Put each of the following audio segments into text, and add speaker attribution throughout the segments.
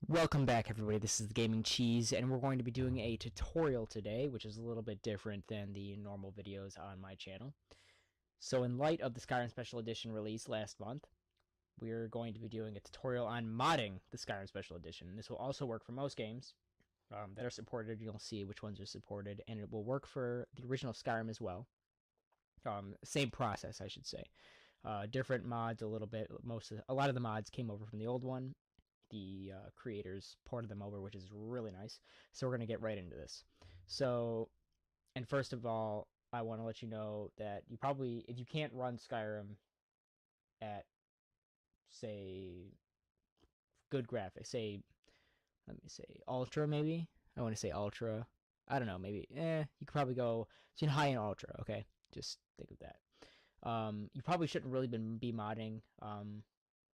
Speaker 1: Welcome back, everybody. This is the Gaming Cheese, and we're going to be doing a tutorial today, which is a little bit different than the normal videos on my channel. So in light of the Skyrim Special Edition release last month, we're going to be doing a tutorial on modding the Skyrim Special Edition. This will also work for most games that are supported. You'll see which ones are supported, and it will work for the original Skyrim as well. Same process, I should say. Different mods a little bit. A lot of the mods came over from the old one. The creators ported them over, which is really nice. So we're going to get right into this. So, and first of all, I want to let you know that you probably, if you can't run Skyrim at, say, good graphics, say, let me say, Ultra maybe? I want to say Ultra. I don't know, maybe, you could probably go between high and Ultra, okay? Just think of that. You probably shouldn't really be modding,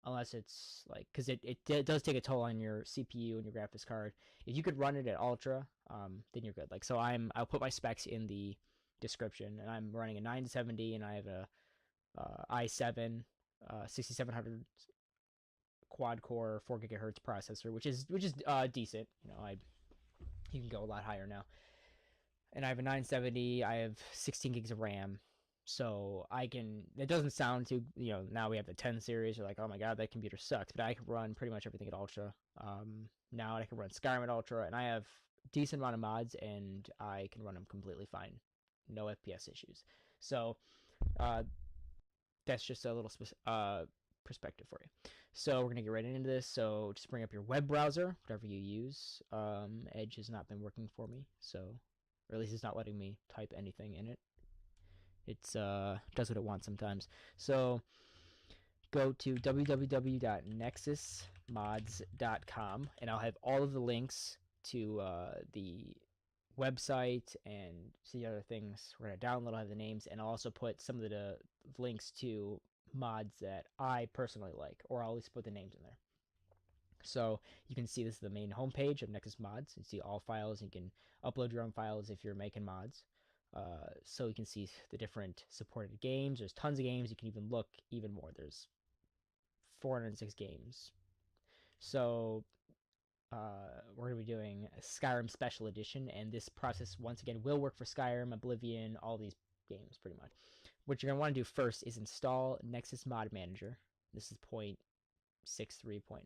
Speaker 1: unless it's like, because it does take a toll on your CPU and your graphics card. If you could run it at Ultra, then you're good. Like, so I'll put my specs in the description, and I'm running a 970, and I have a i7 6700 quad core 4 gigahertz processor, which is decent. You can go a lot higher now. And I have a 970. I have 16 gigs of RAM. So I can, it doesn't sound too, now we have the 10 series, you're like, oh my god, that computer sucks, but I can run pretty much everything at Ultra. Now I can run Skyrim at Ultra, and I have a decent amount of mods, and I can run them completely fine. No FPS issues. So, that's just a little perspective for you. So we're going to get right into this. So just bring up your web browser, whatever you use. Edge has not been working for me, so, or at least it's not letting me type anything in it. It's does what it wants sometimes. So go to www.nexusmods.com, and I'll have all of the links to the website and the other things we're going to download. I'll have the names, and I'll also put some of the links to mods that I personally like, or I'll at least put the names in there. So you can see this is the main homepage of Nexus Mods. You see all files. You can upload your own files if you're making mods. So you can see the different supported games. There's tons of games. You can even look even more. There's 406 games. So we're going to be doing a Skyrim Special Edition, and this process, once again, will work for Skyrim, Oblivion, all these games, pretty much. What you're going to want to do first is install Nexus Mod Manager. This is 0.63.9.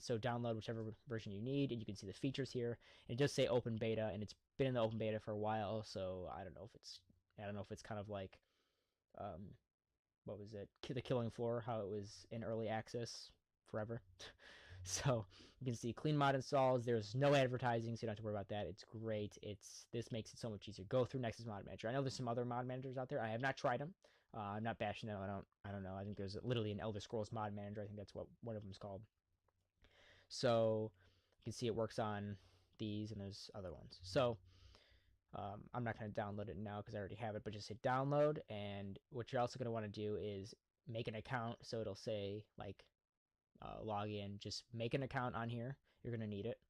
Speaker 1: So download whichever version you need, and you can see the features here. And it does say open beta, and it's been in the open beta for a while, so I don't know if it's kind of like what was it, the Killing Floor, how it was in early access forever. So you can see clean mod installs. There's no advertising, so you don't have to worry about that. It's great. This makes it so much easier. Go through Nexus Mod Manager. I know there's some other mod managers out there. I have not tried them. I'm not bashing them. I don't know. I think there's literally an Elder Scrolls Mod Manager. I think that's what one of them is called. So you can see it works on these, and there's other ones. So I'm not going to download it now because I already have it, but just hit download. And what you're also going to want to do is make an account. So it'll say like log in. Just make an account on here. You're going to need it.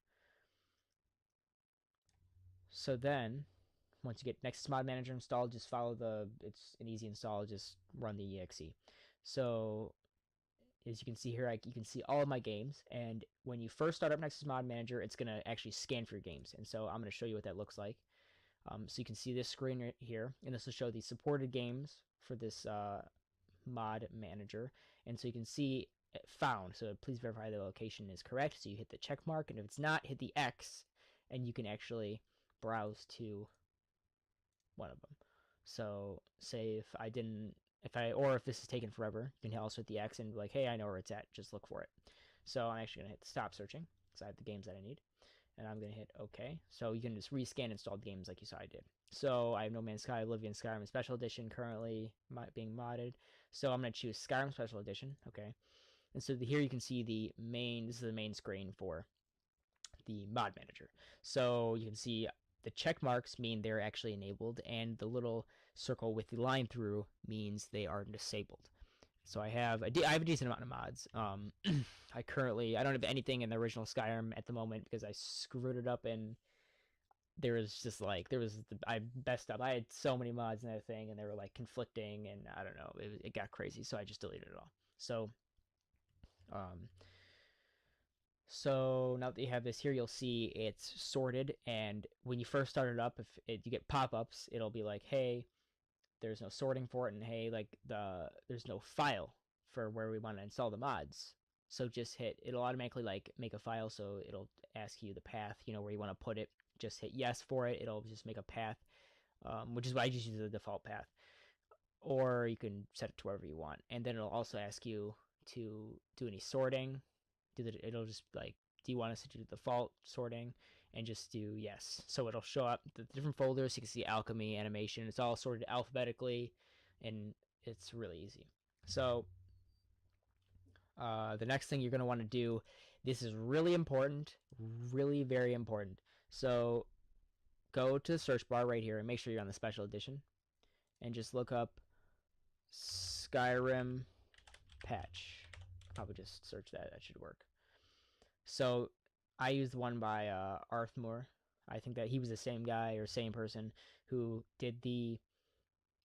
Speaker 1: So then, once you get Nexus Mod Manager installed, just follow it's an easy install, just run the exe. So, as you can see here, you can see all of my games, and when you first start up Nexus Mod Manager, it's going to actually scan for your games, and so I'm going to show you what that looks like. So you can see this screen right here, and this will show the supported games for this Mod Manager, and so you can see found, so please verify the location is correct, so you hit the check mark, and if it's not, hit the X, and you can actually browse to one of them. So say if this is taken forever, you can also hit the X and be like, hey, I know where it's at, just look for it. So I'm actually going to hit stop searching because I have the games that I need, and I'm going to hit OK. So you can just rescan installed games like you saw I did. So I have No Man's Sky, Oblivion, Skyrim Special Edition currently being modded. So I'm going to choose Skyrim Special Edition, okay. And so here you can see this is the main screen for the mod manager. So you can see the check marks mean they're actually enabled, and the little circle with the line through means they are disabled. So I have a decent amount of mods. I don't have anything in the original Skyrim at the moment because I screwed it up, and I messed up. I had so many mods in that thing, and they were like conflicting, and I don't know, it got crazy, so I just deleted it all. So So now that you have this here, you'll see it's sorted, and when you first start it up, if you get pop-ups, it'll be like, hey, there's no sorting for it, and hey, like there's no file for where we want to install the mods. So just it'll automatically like make a file, so it'll ask you the path, where you want to put it. Just hit yes for it. It'll just make a path, which is why I just use the default path. Or you can set it to wherever you want, and then it'll also ask you to do any sorting. It'll just like, do you want us to do default sorting, and just do yes. So it'll show up the different folders. You can see alchemy, animation. It's all sorted alphabetically, and it's really easy. So the next thing you're going to want to do, this is really important, really very important. So go to the search bar right here and make sure you're on the special edition, and just look up Skyrim patch. Probably just search that. That should work. So I used one by Arthmore. I think that he was the same guy or same person who did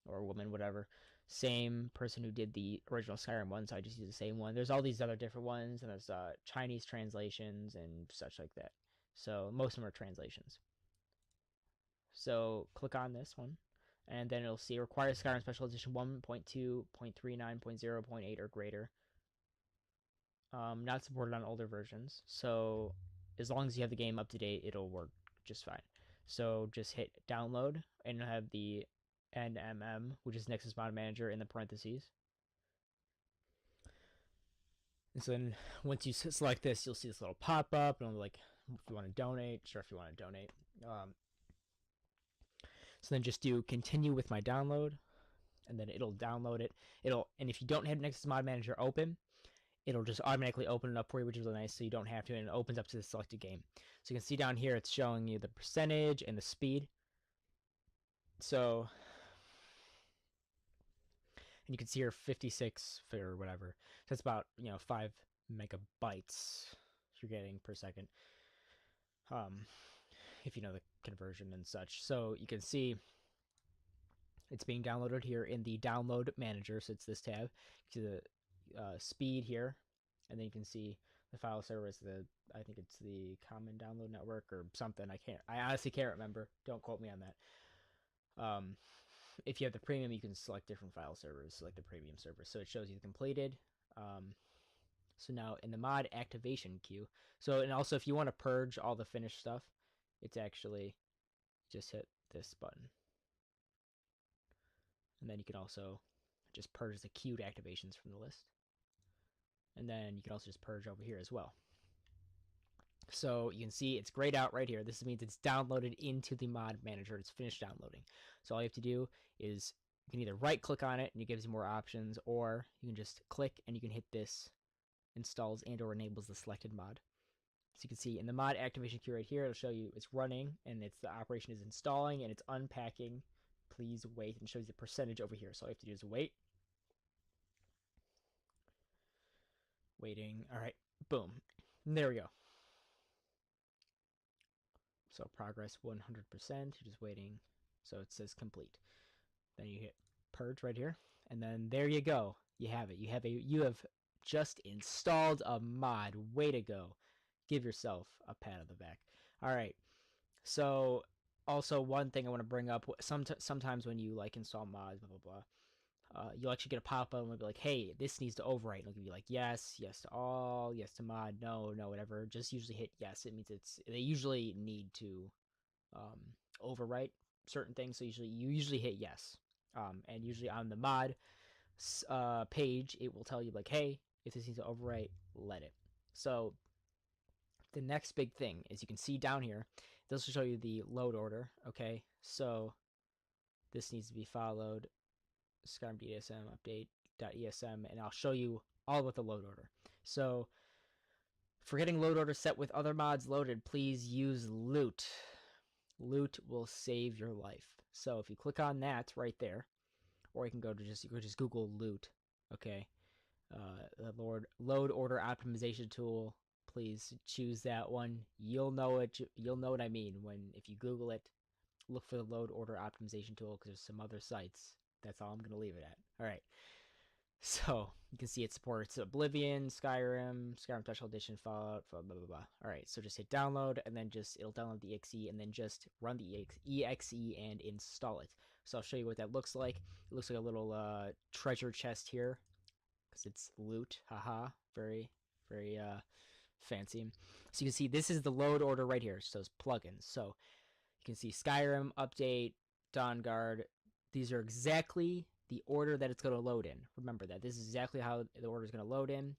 Speaker 1: or woman, whatever, same person who did the original Skyrim one, so I just use the same one. There's all these other different ones, and there's Chinese translations and such like that. So most of them are translations. So click on this one, and then it'll see requires Skyrim Special Edition 1.2.39.0.8 or greater. Not supported on older versions. So as long as you have the game up to date, it'll work just fine. So just hit download, and you'll have the NMM, which is Nexus Mod Manager, in the parentheses. And so then once you select this, you'll see this little pop-up, and it'll be like, if you want to donate, sure, if you want to donate. So then just do continue with my download, and then it'll download it. And if you don't have Nexus Mod Manager open, it'll just automatically open it up for you, which is really nice, so you don't have to, and it opens up to the selected game. So you can see down here, it's showing you the percentage and the speed. So, and you can see here 56 or whatever. So that's about 5 megabytes you're getting per second, if you know the conversion and such. So you can see it's being downloaded here in the download manager. So it's this tab. To the speed here, and then you can see the file server is I think it's the common download network or something. I honestly can't remember. Don't quote me on that. If you have the premium, you can select different file servers. Select the premium server, so it shows you the completed. So now in the mod activation queue. So, and also if you want to purge all the finished stuff, it's actually just hit this button, and then you can also just purge the queued activations from the list. And then you can also just purge over here as well. So you can see it's grayed out right here. This means it's downloaded into the mod manager. It's finished downloading. So all you have to do is you can either right click on it and it gives you more options, or you can just click and you can hit this installs and or enables the selected mod. So you can see in the mod activation queue right here, it'll show you it's running and the operation is installing and it's unpacking. Please wait, and shows you the percentage over here. So all you have to do is wait. Waiting. All right, boom. And there we go. So progress 100%. You're just waiting. So it says complete. Then you hit purge right here, and then there you go. You have it. You have just installed a mod. Way to go. Give yourself a pat on the back. All right. So also one thing I want to bring up, sometimes when you like install mods, blah blah blah, you'll actually get a pop-up and it'll be like, hey, this needs to overwrite. And it'll be like, yes, yes to all, yes to mod, no, whatever. Just usually hit yes. It means they usually need to overwrite certain things. So you usually hit yes. And usually on the mod page, it will tell you like, hey, if this needs to overwrite, let it. So the next big thing is, you can see down here, this will show you the load order. Okay, so this needs to be followed. Skyrim DSM update.esm, and I'll show you all about the load order. So for getting load order set with other mods loaded, please use loot. Loot will save your life. So if you click on that right there, or you can go to just Google loot. Okay, the load order optimization tool. Please choose that one. You'll know it. You'll know what I mean if you Google it. Look for the load order optimization tool, because there's some other sites. That's all I'm going to leave it at. All right. So You can see it supports Oblivion, Skyrim Special Edition, Fallout, blah, blah, blah, blah. All right, so just hit download, and then it'll download the exe, and then just run the exe and install it. So I'll show you what that looks like. It looks like a little treasure chest here, because it's loot. Haha, very, very fancy. So you can see this is the load order right here. So it's plugins. So you can see Skyrim, Update, Dawnguard. These are exactly the order that it's going to load in. Remember that. This is exactly how the order is going to load in.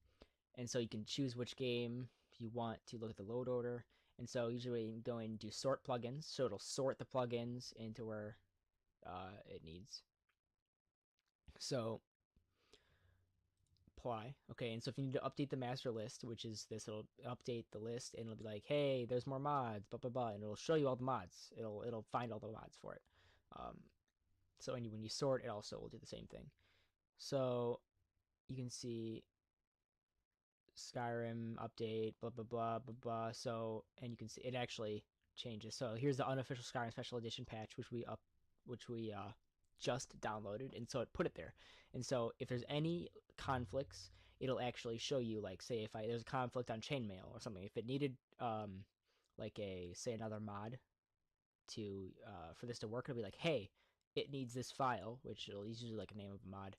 Speaker 1: And so you can choose which game you want to look at the load order. And so usually you go and do sort plugins. So it'll sort the plugins into where it needs. So apply. Okay, and so if you need to update the master list, which is this, it'll update the list and it'll be like, hey, there's more mods, blah blah blah, and it'll show you all the mods. It'll find all the mods for it. So when you sort, it also will do the same thing. So you can see Skyrim update, blah blah blah blah blah. So and you can see it actually changes. So here's the unofficial Skyrim Special Edition patch, which we just downloaded, and so it put it there. And so if there's any conflicts, it'll actually show you, like, say if there's a conflict on chainmail or something, if it needed like another mod to for this to work, it'll be like, hey, it needs this file, which it'll usually like a name of a mod,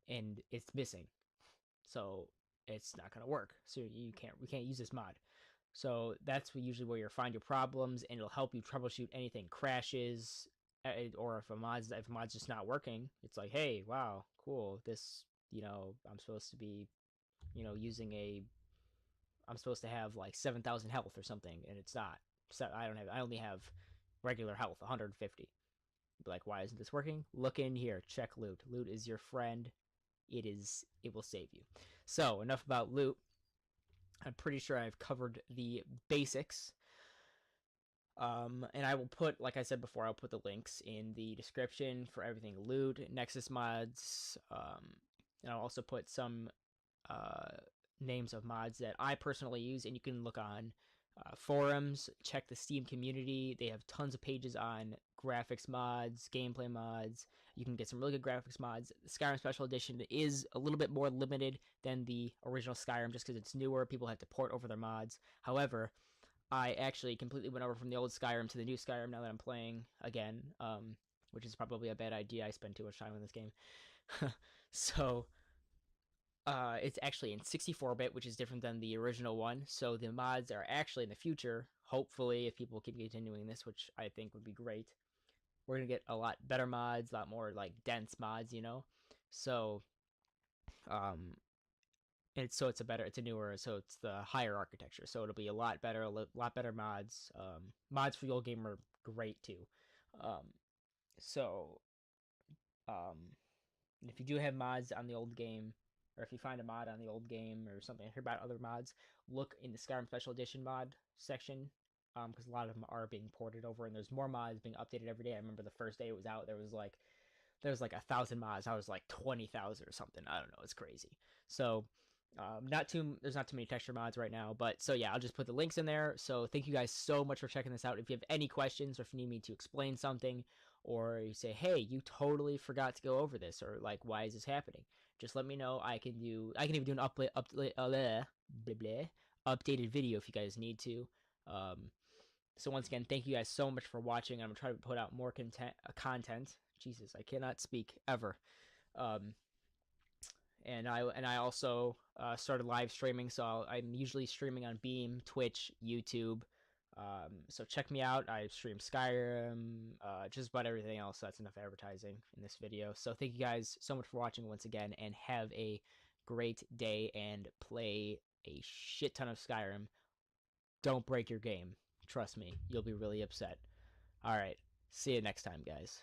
Speaker 1: and it's missing, so it's not gonna work. So we can't use this mod. So that's usually where you'll find your problems, and it'll help you troubleshoot anything crashes, or if a mod's just not working. It's like, hey, wow, cool, this, I'm supposed to be, I'm supposed to have like 7,000 health or something, and it's not. So I only have regular health, 150. Be like, why isn't this working? Look in here, check loot. Loot is your friend. It will save you. So enough about loot. I'm pretty sure I've covered the basics. And I will put, like I said before, I'll put the links in the description for everything loot, Nexus mods, and I'll also put some names of mods that I personally use, and you can look on forums, check the Steam community. They have tons of pages on graphics mods, gameplay mods. You can get some really good graphics mods. The Skyrim Special Edition is a little bit more limited than the original Skyrim just because it's newer. People have to port over their mods. However, I actually completely went over from the old Skyrim to the new Skyrim now that I'm playing again, which is probably a bad idea. I spend too much time on this game. So it's actually in 64-bit, which is different than the original one. So the mods are actually in the future, hopefully, if people keep continuing this, which I think would be great. We're going to get a lot better mods, a lot more like dense mods, So it's a newer, so it's the higher architecture. So it'll be a lot better mods. Mods for the old game are great too. If you do have mods on the old game, or if you find a mod on the old game or something, hear about other mods, look in the Skyrim Special Edition mod section, because a lot of them are being ported over, and there's more mods being updated every day. I remember the first day it was out, there was like 1,000 mods. I was like 20,000 or something. I don't know. It's crazy. So there's not too many texture mods right now, but so yeah, I'll just put the links in there. So thank you guys so much for checking this out. If you have any questions, or if you need me to explain something, or you say, hey, you totally forgot to go over this, or like, why is this happening? Just let me know. I can even do an updated video if you guys need to. So once again, thank you guys so much for watching. I'm gonna try to put out more content. Jesus, I cannot speak ever. And I also started live streaming, so I'm usually streaming on Beam, Twitch, YouTube. So check me out. I stream Skyrim, just about everything else. That's enough advertising in this video. So thank you guys so much for watching once again, and have a great day, and play a shit ton of Skyrim. Don't break your game. Trust me, you'll be really upset. All right, see you next time, guys.